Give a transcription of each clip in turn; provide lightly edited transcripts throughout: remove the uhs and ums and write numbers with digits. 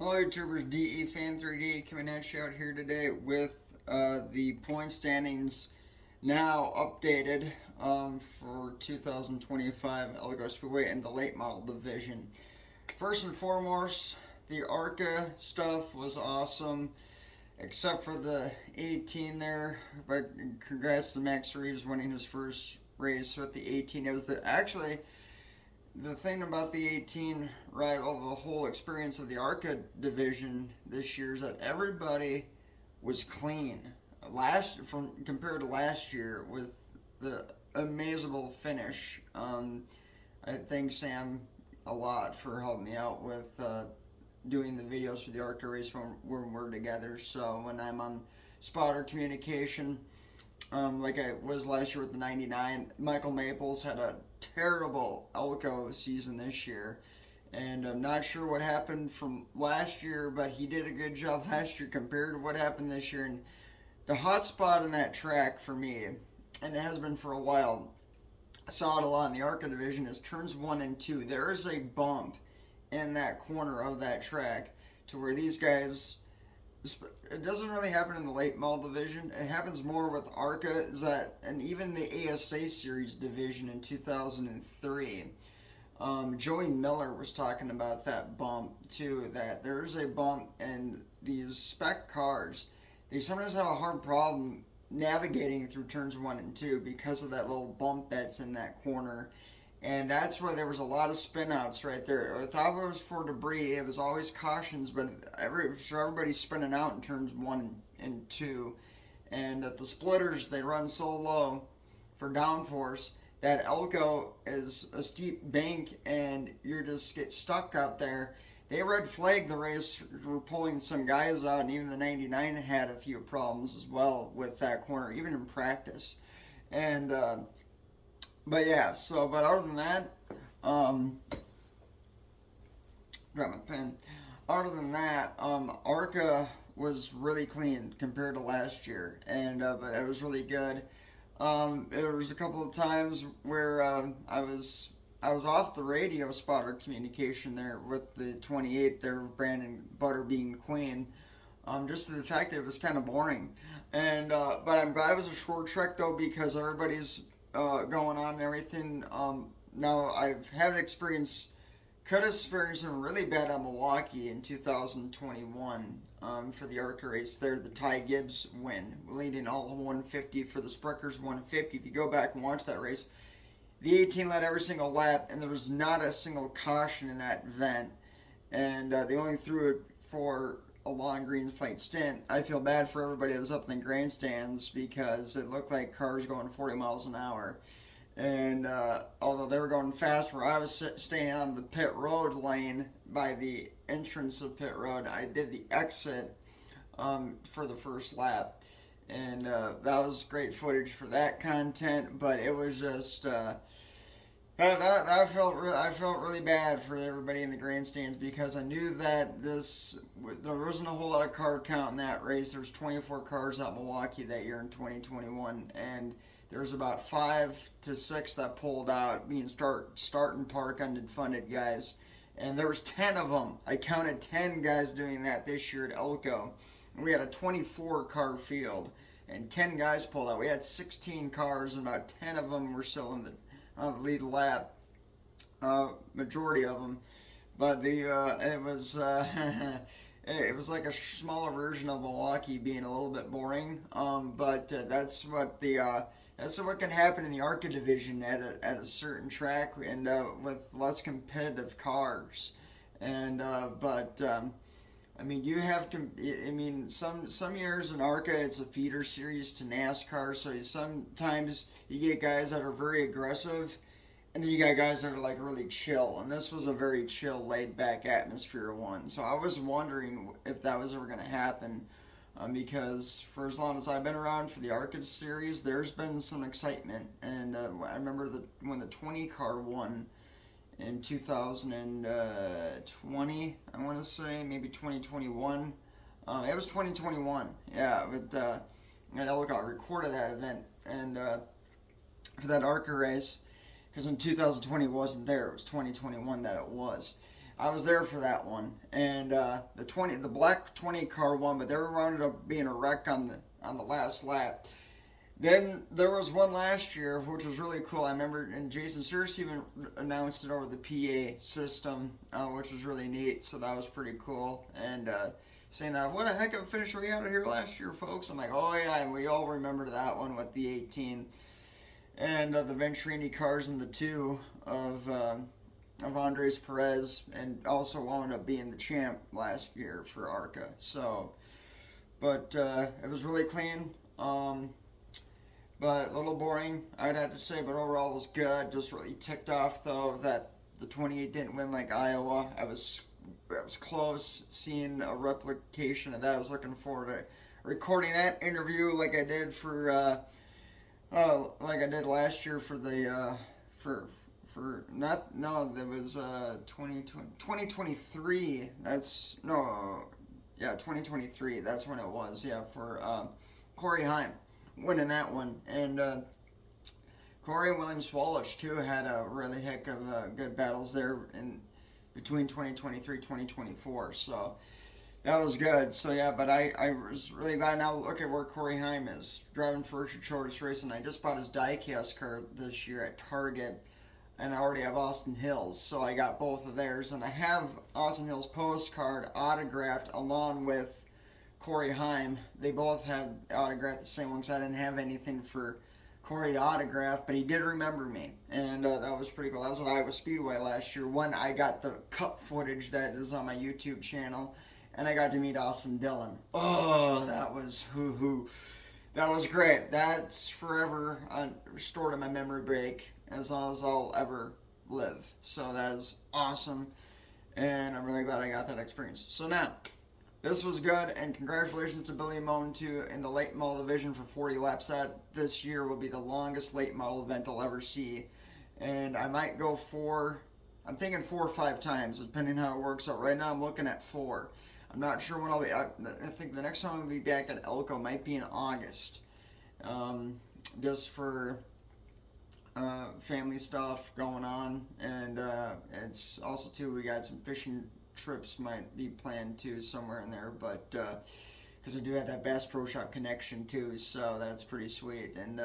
Hello YouTubers, DE Fan 3D coming at you out here today with the point standings now updated for 2025 Elko Speedway and the late model division. First and foremost, the ARCA stuff was awesome, except for the 18 there. But congrats to Max Reeves winning his first race with the 18. It was the thing about the 18, right, well, the whole experience of the ARCA division this year is that everybody was clean compared to last year with the amazable finish. I thank Sam a lot for helping me out with doing the videos for the ARCA race when we're together. So when I'm on spotter communication, like I was last year with the 99. Michael Maples had a terrible Elko season this year, and I'm not sure what happened from last year, but he did a good job last year compared to what happened this year. And the hot spot in that track for me, and it has been for a while, I saw it a lot in the ARCA division, is turns 1 and 2. There is a bump in that corner of that track to where these guys, it doesn't really happen in the late model division. It happens more with ARCA, and even the ASA series division in 2003. Joey Miller was talking about that bump too, that there's a bump in these spec cars. They sometimes have a hard problem navigating through turns 1 and 2 because of that little bump that's in that corner. And that's where there was a lot of spin outs right there. I thought it was for debris. It was always cautions, but everybody's spinning out in turns 1 and 2. And at the splitters, they run so low for downforce that Elko is a steep bank and you're just get stuck out there. They red flagged the race for pulling some guys out, and even the 99 had a few problems as well with that corner, even in practice. And but yeah, but other than that, grab my pen. Other than that, ARCA was really clean compared to last year, and but it was really good. There was a couple of times where I was off the radio spotter communication there with the 28 there, Brandon Butter being queen. Just the fact that it was kind of boring, and but I'm glad it was a short trek though, because everybody's going on and everything. Now I've had experience, could experience them really bad at Milwaukee in 2021 for the ARCA race there. The Ty Gibbs win, leading all 150 for the Spreckers 150. If you go back and watch that race, the 18 led every single lap, and there was not a single caution in that event. And they only threw it for a long green flag stint. I feel bad for everybody that was up in the grandstands because it looked like cars going 40 miles an hour. And although they were going fast, where I was staying on the pit road lane by the entrance of pit road, I did the exit for the first lap. And that was great footage for that content, but it was just I felt really bad for everybody in the grandstands, because I knew that there wasn't a whole lot of car count in that race. There was 24 cars out Milwaukee that year in 2021, and there was about 5 to 6 that pulled out, being start and park unfunded guys, and there was 10 of them. I counted 10 guys doing that this year at Elko. We had a 24 car field, and 10 guys pulled out. We had 16 cars, and about 10 of them were still on the lead lap, majority of them. But it was it was like a smaller version of Milwaukee being a little bit boring. But that's what can happen in the ARCA division at a certain track, and with less competitive cars. And I mean, you have to. I mean, some years in ARCA it's a feeder series to NASCAR, so sometimes you get guys that are very aggressive, and then you got guys that are like really chill. And this was a very chill, laid-back atmosphere one. So I was wondering if that was ever going to happen, because for as long as I've been around for the ARCA series, there's been some excitement. And I remember when the 20 car won in 2020, I want to say, maybe 2021. It was 2021, yeah, with Ellicott recorded that event, and for that ARCA race, because in 2020 it wasn't there, it was 2021 that it was. I was there for that one, and the black 20 car won, but they wound up being a wreck on the last lap. Then there was one last year, which was really cool. I remember, and Jason Sears even announced it over the PA system, which was really neat. So that was pretty cool. And saying that, what a heck of a finish we had here last year, folks. I'm like, oh yeah, and we all remember that one with the 18 and the Venturini cars in the two of Andres Perez, and also wound up being the champ last year for ARCA. So, but it was really clean. But a little boring, I'd have to say, but overall it was good. Just really ticked off, though, that the 28 didn't win like Iowa. I was close seeing a replication of that. I was looking forward to recording that interview like I did for, like I did last year for the, for not, no, that was 2023. That's, no, yeah, 2023. That's when it was, yeah, for Corey Heim winning that one. And Corey and William Swallow too had a really heck of good battles there in between 2023 2024. So that was good. So yeah, but I was really glad. Now look at where Corey Heim is driving for Richard Childress Racing. I just bought his diecast car this year at Target, and I already have Austin Hills, so I got both of theirs, and I have Austin Hills postcard autographed along with Corey Heim. They both had autographed the same ones. I didn't have anything for Corey to autograph, but he did remember me, and that was pretty cool. That was at Iowa Speedway last year when I got the cup footage that is on my YouTube channel, and I got to meet Austin Dillon. Oh, that was that was great. That's forever stored in my memory bank as long as I'll ever live. So that is awesome, and I'm really glad I got that experience. So now, this was good, and congratulations to Billy Moan too in the late model division for 40 laps. That this year will be the longest late model event I'll ever see, and I might go I'm thinking 4 or 5 times, depending how it works out. Right now, I'm looking at 4. I'm not sure when I'll be. I think the next time I'll be back at Elko might be in August, just for family stuff going on, and it's also too we got some fishing trips might be planned too somewhere in there, but because I do have that Bass Pro Shop connection too, so that's pretty sweet. And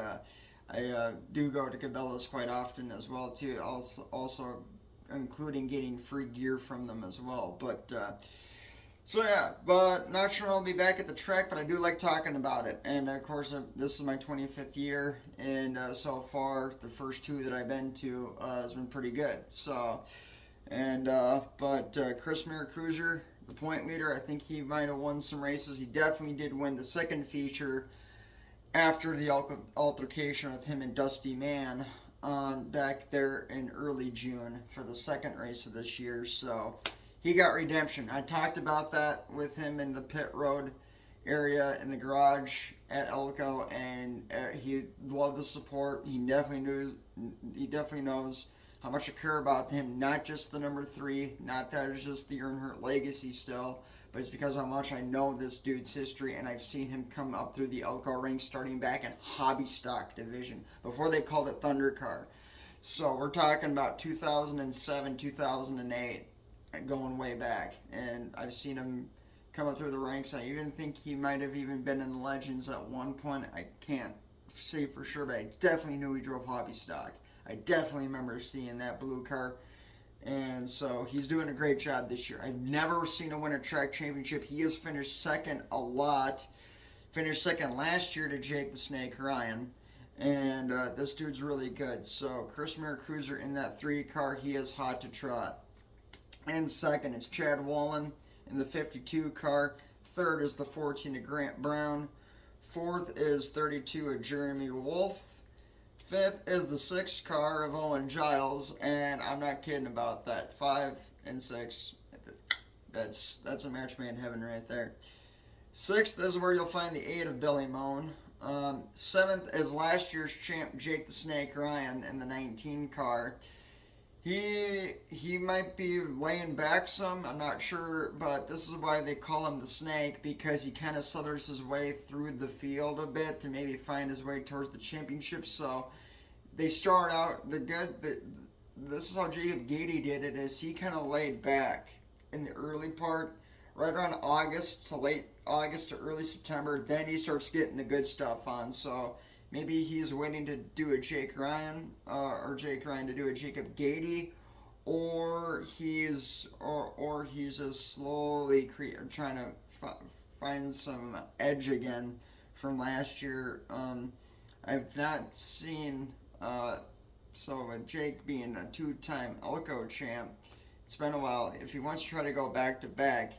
I do go to Cabela's quite often as well too, also including getting free gear from them as well. But so yeah, but not sure I'll be back at the track, but I do like talking about it. And of course, this is my 25th year, and so far the first 2 that I've been to has been pretty good. So. And but Chris Cruiser, the point leader, I think he might have won some races. He definitely did win the second feature after the altercation with him and Dusty Mann back there in early June for the second race of this year. So he got redemption. I talked about that with him in the pit road area in the garage at Elko, and he loved the support. He definitely knows how much I care about him, not just the number 3, not that it's just the Earnhardt legacy still, but it's because how much I know this dude's history, and I've seen him come up through the Elko ranks starting back in hobby stock division, before they called it Thunder Car. So we're talking about 2007, 2008, going way back, and I've seen him come up through the ranks. I even think he might have even been in the Legends at one point. I can't say for sure, but I definitely knew he drove hobby stock. I definitely remember seeing that blue car, and so he's doing a great job this year. I've never seen him win a track championship. He has finished second a lot. Finished second last year to Jake the Snake Ryan, and this dude's really good. So Chris Cruiser in that 3 car, he is hot to trot. And second, it's Chad Wallen in the 52 car. Third is the 14 of Grant Brown. Fourth is 32 of Jeremy Wolf. Fifth is the 6 car of Owen Giles, and I'm not kidding about that. 5 and 6, that's a match made in heaven right there. 6th is where you'll find the 8 of Billy Moan. 7th is last year's champ Jake the Snake Ryan in the 19 car. He might be laying back some, I'm not sure, but this is why they call him the Snake, because he kind of sluthers his way through the field a bit to maybe find his way towards the championship. So they start out this is how Jacob Gady did it. Is he kind of laid back in the early part, right around August to late August to early September. Then he starts getting the good stuff on. So maybe he's waiting to do a Jake Ryan, or Jake Ryan to do a Jacob Gady, or he's just slowly trying to find some edge again from last year. I've not seen. So with Jake being a two-time Elko champ, it's been a while. If he wants to try to go back to back,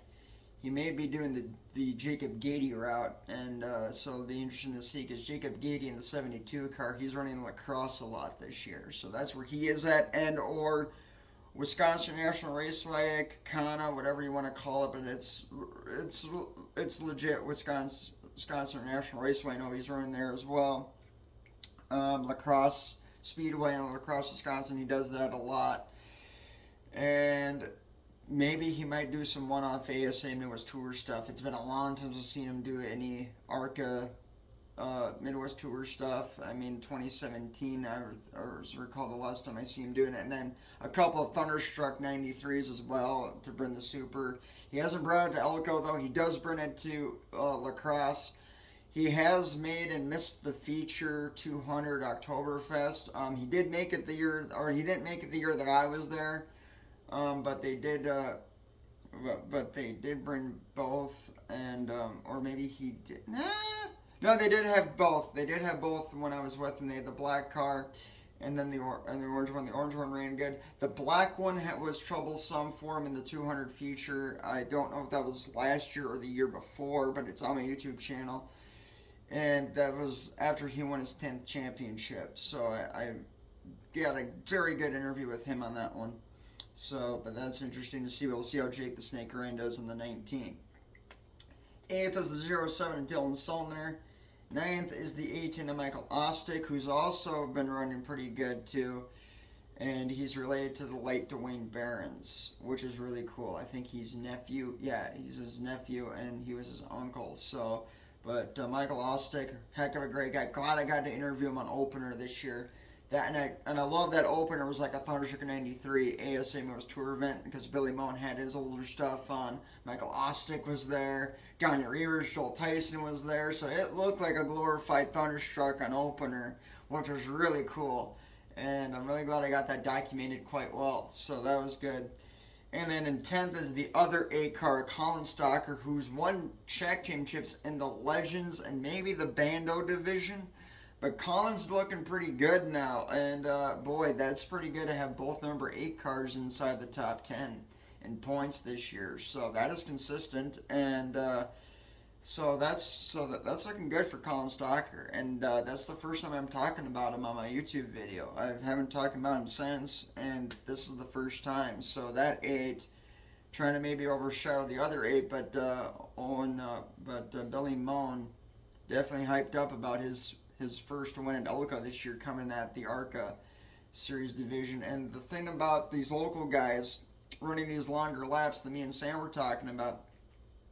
he may be doing the Jacob Gady route, and so it'll be interesting to see because Jacob Gady in the 72 car, he's running La Crosse a lot this year, so that's where he is at, and or Wisconsin National Raceway, Kana, whatever you want to call it, but it's legit Wisconsin National Raceway. I know he's running there as well. La Crosse Speedway in La Crosse, Wisconsin, he does that a lot, and maybe he might do some one-off ASA Midwest Tour stuff. It's been a long time since I've seen him do any ARCA Midwest Tour stuff. I mean, 2017, I recall the last time I seen him doing it. And then a couple of Thunderstruck 93s as well to bring the Super. He hasn't brought it to Elko, though. He does bring it to La Crosse. He has made and missed the feature 200 Oktoberfest. He did make it the year, or he didn't make it the year that I was there. But they did, bring both, and or maybe he did. No, they did have both. They did have both when I was with them. They had the black car, and then the orange one. The orange one ran good. The black one was troublesome for him in the 200 feature. I don't know if that was last year or the year before, but it's on my YouTube channel, and that was after he won his 10th championship. So I got a very good interview with him on that one. So, but that's interesting to see. We'll see how Jake the Snake Ryan does in the 19. 8th is the 07 Dylan Sulner. 9th is the 18 of Michael Ostick, who's also been running pretty good too. And he's related to the late Dwayne Barons, which is really cool. I think he's nephew. Yeah, he's his nephew, and he was his uncle. So, but Michael Ostick, heck of a great guy. Glad I got to interview him on Opener this year. That and I love that Opener was like a Thunderstruck 93 ASA Midwest Tour event because Billy Moen had his older stuff on. Michael Ostick was there. Johnny Reavers, Joel Tyson was there. So it looked like a glorified Thunderstruck on Opener, which was really cool. And I'm really glad I got that documented quite well. So that was good. And then in 10th is the other 8-car, Colin Stalker, who's won track championships in the Legends and maybe the Bando division. But Colin's looking pretty good now, and boy, that's pretty good to have both number 8 cars inside the top 10 in points this year. So that is consistent, and so that's looking good for Colin Stalker. And that's the first time I'm talking about him on my YouTube video. I haven't talked about him since, and this is the first time. So that 8, trying to maybe overshadow the other 8, but Billy Moen definitely hyped up about his first win at Elko this year, coming at the ARCA Series division. And the thing about these local guys running these longer laps that me and Sam were talking about,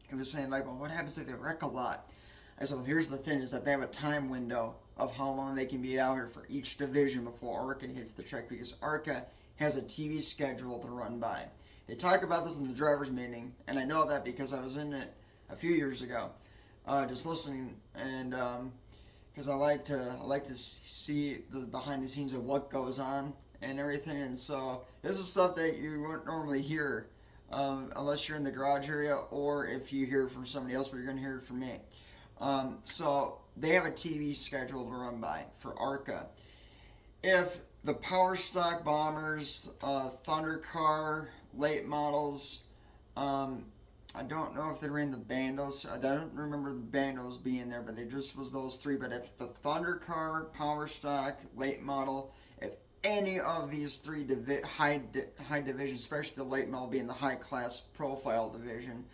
he was saying, like, well, what happens if they wreck a lot? I said, well, here's the thing, is that they have a time window of how long they can be out here for each division before ARCA hits the track, because ARCA has a TV schedule to run by. They talk about this in the driver's meeting, and I know that because I was in it a few years ago, just listening, and because I like to see the behind the scenes of what goes on and everything. And so this is stuff that you wouldn't normally hear unless you're in the garage area, or if you hear it from somebody else, but you're going to hear it from me. So they have a TV schedule to run by for ARCA. If the Power Stock Bombers, Thunder Car, late models, I don't know if they ran the Bandos. I don't remember the Bandos being there, but they just was those 3. But if the Thunder Car, Power Stock, late model, if any of these 3 high divisions, especially the late model being the high class profile division,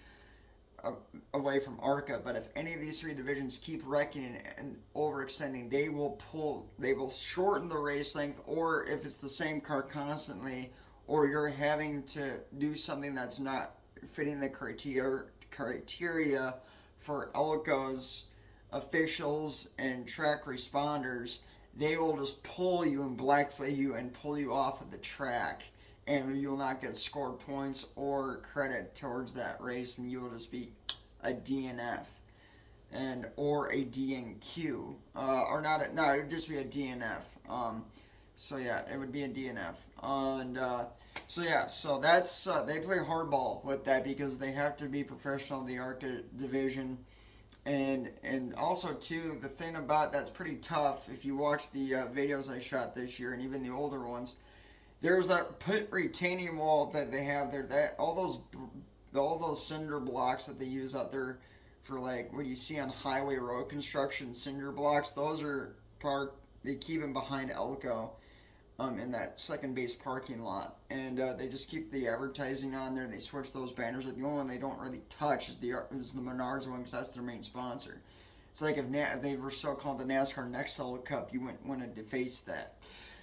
away from ARCA, but if any of these 3 divisions keep wrecking and overextending, they will shorten the race length, or if it's the same car constantly, or you're having to do something that's not fitting the criteria for Elko's officials and track responders, they will just pull you and black flag you and pull you off of the track, and you will not get scored points or credit towards that race, and you will just be a DNF and or a DNQ, or not. No, it would just be a DNF. So yeah, it would be a DNF. And so yeah, so that's they play hardball with that because they have to be professional in the ARCA division. And also too, the thing about that's pretty tough. If you watch the videos I shot this year and even the older ones, there's that pit retaining wall that they have there. That all those cinder blocks that they use out there for like what you see on highway road construction cinder blocks. Those are parked. They keep them behind Elko, in that second base parking lot, and they just keep the advertising on there. They switch those banners. The only one they don't really touch is the Menards one because that's their main sponsor. It's like if they were so called the NASCAR Nextel Cup, you wouldn't want to deface that.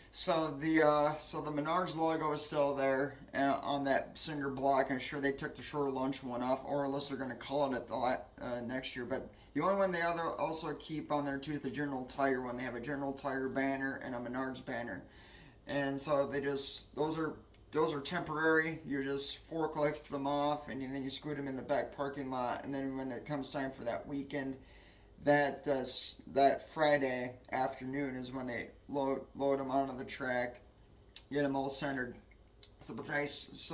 So the Menards logo is still there on that cinder block. I'm sure they took the short lunch one off, or unless they're going to call it at the next year. But the only one they also keep on there too is the General Tire one. They have a General Tire banner and a Menards banner. And so those are temporary. You just forklift them off, and then you scoot them in the back parking lot. And then when it comes time for that weekend, that Friday afternoon is when they load them onto the track, get them all centered. So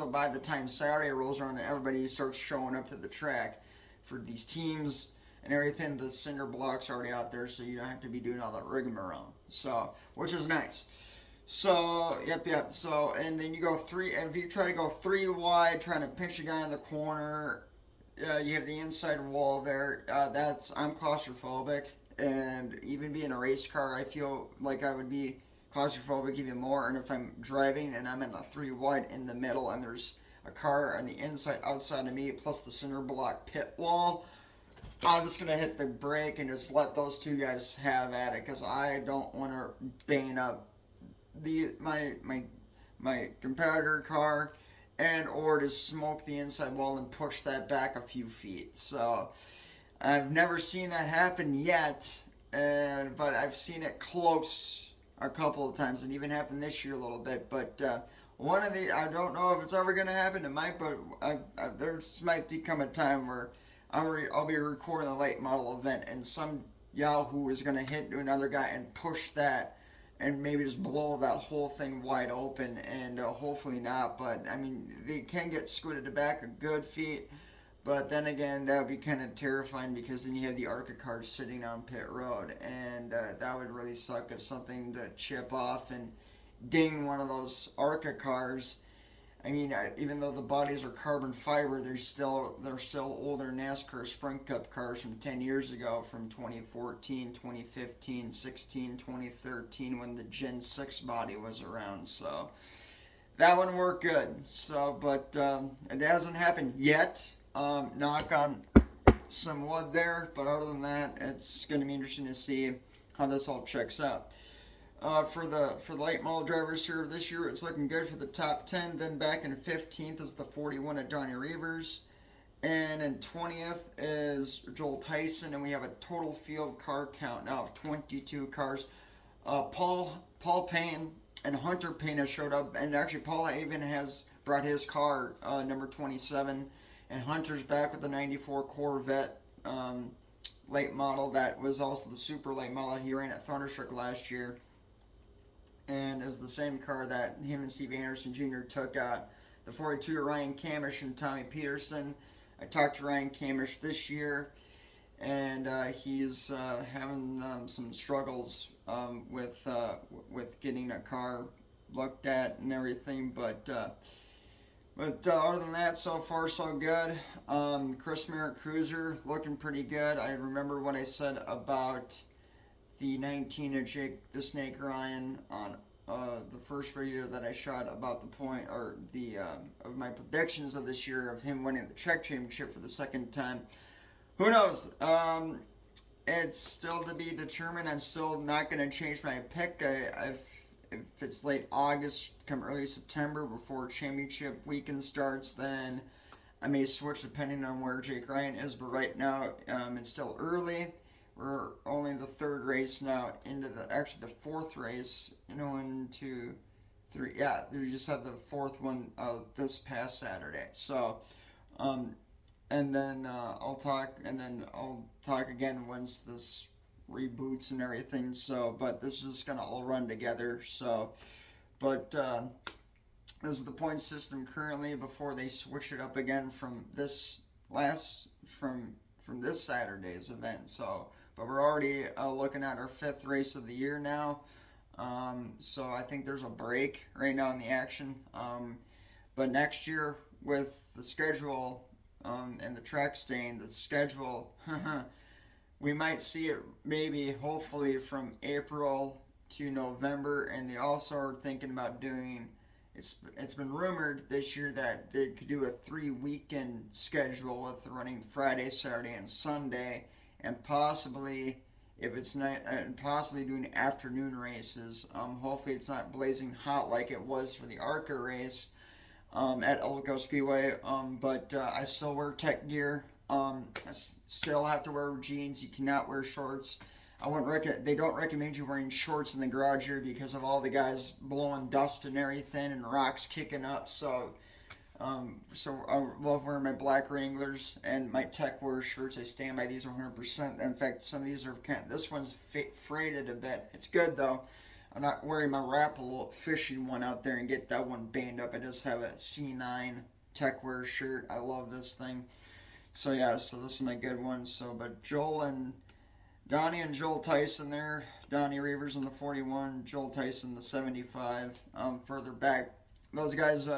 by the time Saturday rolls around and everybody starts showing up to the track for these teams and everything, the cinder block's already out there, so you don't have to be doing all that rigmarole. So, which is nice. So, yep. So, and then you go and if you try to go 3 wide, trying to pinch a guy in the corner, you have the inside wall there. I'm claustrophobic, and even being a race car, I feel like I would be claustrophobic even more. And if I'm driving and I'm in a 3 wide in the middle, and there's a car on the outside of me, plus the center block pit wall, I'm just gonna hit the brake and just let those two guys have at it, because I don't want to bang up my competitor car or to smoke the inside wall and push that back a few feet. So I've never seen that happen yet, but I've seen it close a couple of times, and even happened this year a little bit. But I don't know if it's ever going to happen. It might, but there might become a time where I'll be recording a late model event, and some Yahoo is going to hit another guy and push that and maybe just blow that whole thing wide open, and hopefully not. But I mean, they can get scooted back a good feet, but then again, that would be kind of terrifying, because then you have the ARCA cars sitting on pit road, and that would really suck if something to chip off and ding one of those ARCA cars. I mean, even though the bodies are carbon fiber, they're still older NASCAR Sprint Cup cars from 10 years ago, from 2014, 2015, 16, 2013, when the Gen 6 body was around. So that one worked good. So, but it hasn't happened yet. Knock on some wood there. But other than that, it's going to be interesting to see how this all checks out. For the late model drivers here this year, it's looking good for the top 10. Then back in 15th is the 41 at Johnny Reavers, and in 20th is Joel Tyson, and we have a total field car count now of 22 cars. Paul Payne and Hunter Payne have showed up, and actually Paul even has brought his car, number 27, and Hunter's back with the 94 Corvette late model. That was also the super late model that he ran at Thunderstruck last year, and is the same car that him and Steve Anderson Jr. took out. The 42 Ryan Camish and Tommy Peterson. I talked to Ryan Camish this year, and he's having some struggles with getting a car looked at and everything. But other than that, so far so good. Chris Merritt Cruiser looking pretty good. I remember what I said about the 19 of Jake the Snake Ryan on the first video that I shot about the point, or the of my predictions of this year of him winning the Czech Championship for the second time. Who knows? It's still to be determined. I'm still not going to change my pick. If it's late August, come early September before championship weekend starts, then I may switch depending on where Jake Ryan is. But right now, it's still early. we're only the third race now into actually the fourth race. 1, 2, 3. Yeah, we just had the fourth one this past Saturday. So, um, and then I'll talk again once this reboots and everything. So, but this is gonna all run together. So, but this is the point system currently before they switch it up again from this Saturday's event. So, but we're already looking at our fifth race of the year now. So I think there's a break right now in the action. But next year with the schedule and the track staying, the schedule, we might see it maybe hopefully from April to November, and they also are thinking about doing. It's been rumored this year that they could do a 3 weekend schedule with running Friday, Saturday, and Sunday, and possibly if it's not, and possibly doing afternoon races. Hopefully it's not blazing hot like it was for the ARCA race at Elko Speedway. But I still wear tech gear. I still have to wear jeans. You cannot wear shorts. They don't recommend you wearing shorts in the garage here because of all the guys blowing dust and everything and rocks kicking up. So I love wearing my black Wranglers and my tech wear shirts. I stand by these 100%. In fact, some of these are this one's freighted a bit. It's good though. I'm not wearing my Rapala fishing one out there and get that one banged up. I just have a C9 tech wear shirt. I love this thing. So yeah, so this is my good one. So, but Donnie and Joel Tyson there. Donnie Reavers in the 41, Joel Tyson the 75. Further back, those guys,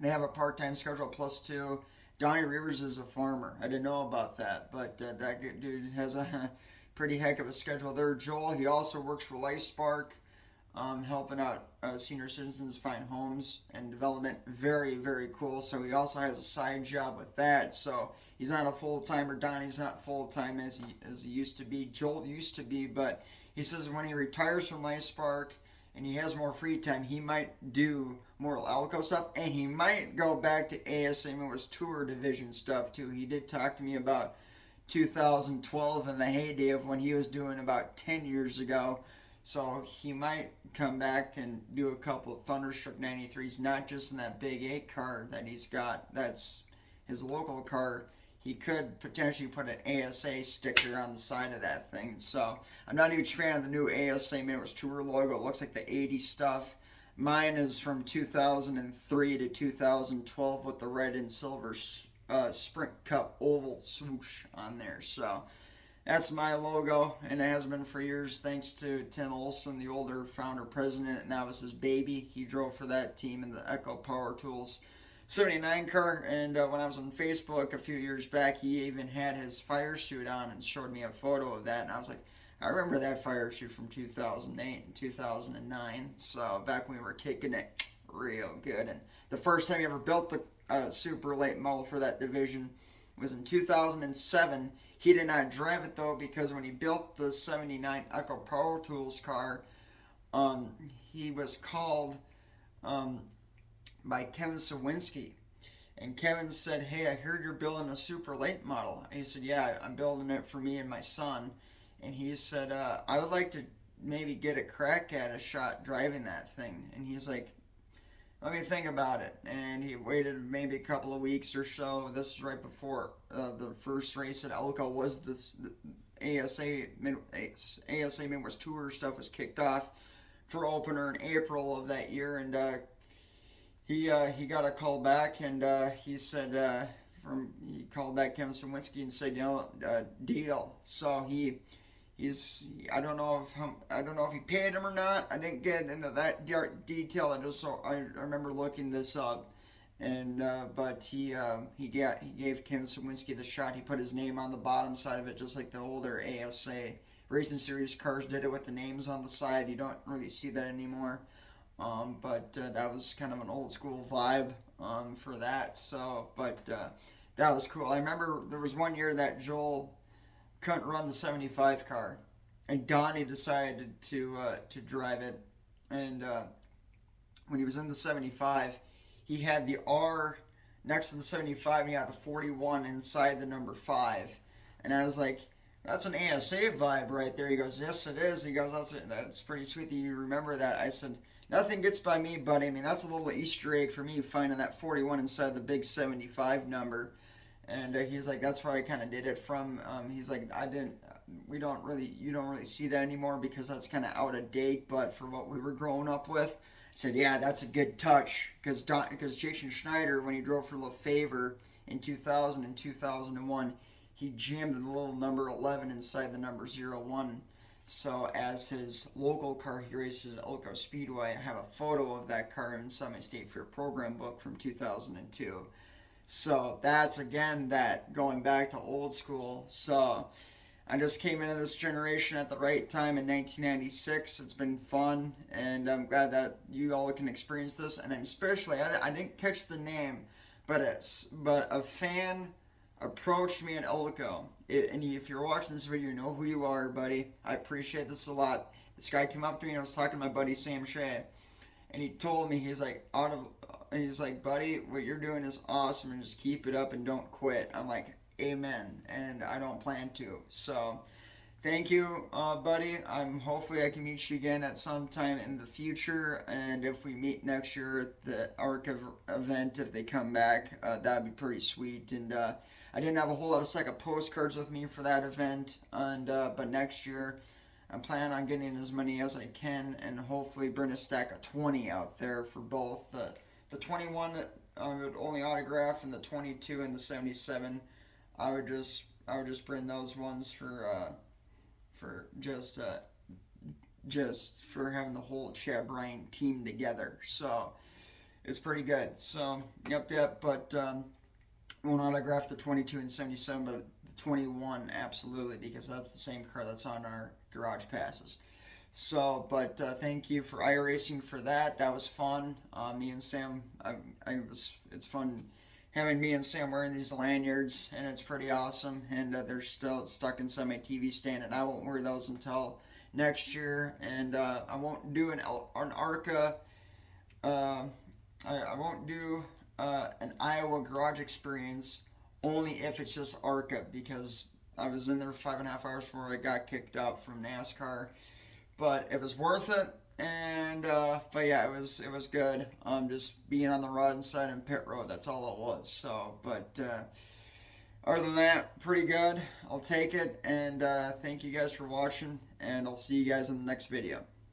they have a part-time schedule +2. Donnie Reavers is a farmer. I didn't know about that, but that dude has a pretty heck of a schedule there. Joel, he also works for LifeSpark, helping out senior citizens find homes and development. Very, very cool. So he also has a side job with that. So he's not a full-timer. Donnie's not full-time as he used to be. Joel used to be, but he says when he retires from LifeSpark and he has more free time, he might do more Elko stuff, and he might go back to ASA Miller's Tour Division stuff too. He did talk to me about 2012 and the heyday of when he was doing about 10 years ago. So he might come back and do a couple of Thunderstruck 93s, not just in that Big 8 car that he's got. That's his local car. He could potentially put an ASA sticker on the side of that thing. So I'm not a huge fan of the new ASA Members Tour logo. It looks like the 80s stuff. Mine is from 2003 to 2012 with the red and silver Sprint Cup oval swoosh on there. So that's my logo, and it has been for years thanks to Tim Olson, the older founder president, and that was his baby. He drove for that team in the Echo Power Tools 79 car, and when I was on Facebook a few years back, he even had his fire suit on and showed me a photo of that, and I was like, I remember that fire suit from 2008 and 2009, so back when we were kicking it real good. And the first time he ever built the super late model for that division was in 2007. He did not drive it though, because when he built the 79 Echo Power Tools car, he was called by Kevin Sawinski. And Kevin said, hey, I heard you're building a super late model. And he said, yeah, I'm building it for me and my son. And he said, I would like to maybe get a crack at a shot driving that thing. And he's like, let me think about it. And he waited maybe a couple of weeks or so. This was right before the first race at Elko was the ASA Midwest Tour stuff was kicked off for opener in April of that year. And he got a call back, and he said he called back Kevin Sawinski and said, deal. So I don't know if he paid him or not. I didn't get into that detail. I remember looking this up, and but he gave Kevin Sawinski the shot. He put his name on the bottom side of it, just like the older ASA Racing Series cars did it with the names on the side. You don't really see that anymore. But that was kind of an old school vibe for that. So, but that was cool. I remember there was one year that Joel couldn't run the 75 car, and Donnie decided to drive it. And when he was in the 75, he had the R next to the 75, and he had the 41 inside the number 5. And I was like, That's an ASA vibe right there. He goes, yes, it is. He goes, that's pretty sweet that you remember that. I said, nothing gets by me, buddy. I mean, that's a little Easter egg for me finding that 41 inside the big 75 number. And he's like, that's where I kind of did it from. He's like, you don't really see that anymore because that's kind of out of date. But for what we were growing up with, I said, yeah, that's a good touch. Because Jason Schneider, when he drove for Lefevre in 2000 and 2001, he jammed the little number 11 inside the number 01. So as his local car, he races at Elko Speedway. I have a photo of that car inside my State Fair program book from 2002. So that's again that going back to old school. So I just came into this generation at the right time in 1996. It's been fun, and I'm glad that you all can experience this. And I'm especially, I didn't catch the name, but a fan approached me in Elko. And if you're watching this video, you know who you are, buddy. I appreciate this a lot. This guy came up to me and I was talking to my buddy Sam Shea, and he told me, he's like, buddy, what you're doing is awesome, and just keep it up and don't quit. I'm like, amen, and I don't plan to. So thank you, buddy. Hopefully I can meet you again at some time in the future, and if we meet next year at the ARCA event, if they come back, that'd be pretty sweet. And I didn't have a whole lot of stack of postcards with me for that event, and but next year I'm planning on getting as many as I can, and hopefully bring a stack of 20 out there for both the 21 would only autograph, and the 22 and the 77 I would just bring those ones for just for having the whole Chad Bryant team together. So it's pretty good. So yep. But won't autograph the 22 and 77, but the 21 absolutely, because that's the same car that's on our garage passes. So, but thank you for iRacing for that. That was fun. Me and Sam, it's fun having me and Sam wearing these lanyards, and it's pretty awesome. And they're still stuck inside my TV stand, and I won't wear those until next year. And I won't do an ARCA. I won't do an Iowa garage experience only if it's just ARCA, because I was in there 5.5 hours before I got kicked out from NASCAR. But it was worth it, and but yeah, it was good. Just being on the rod side and pit road, that's all it was. So, but other than that, pretty good. I'll take it, and thank you guys for watching, and I'll see you guys in the next video.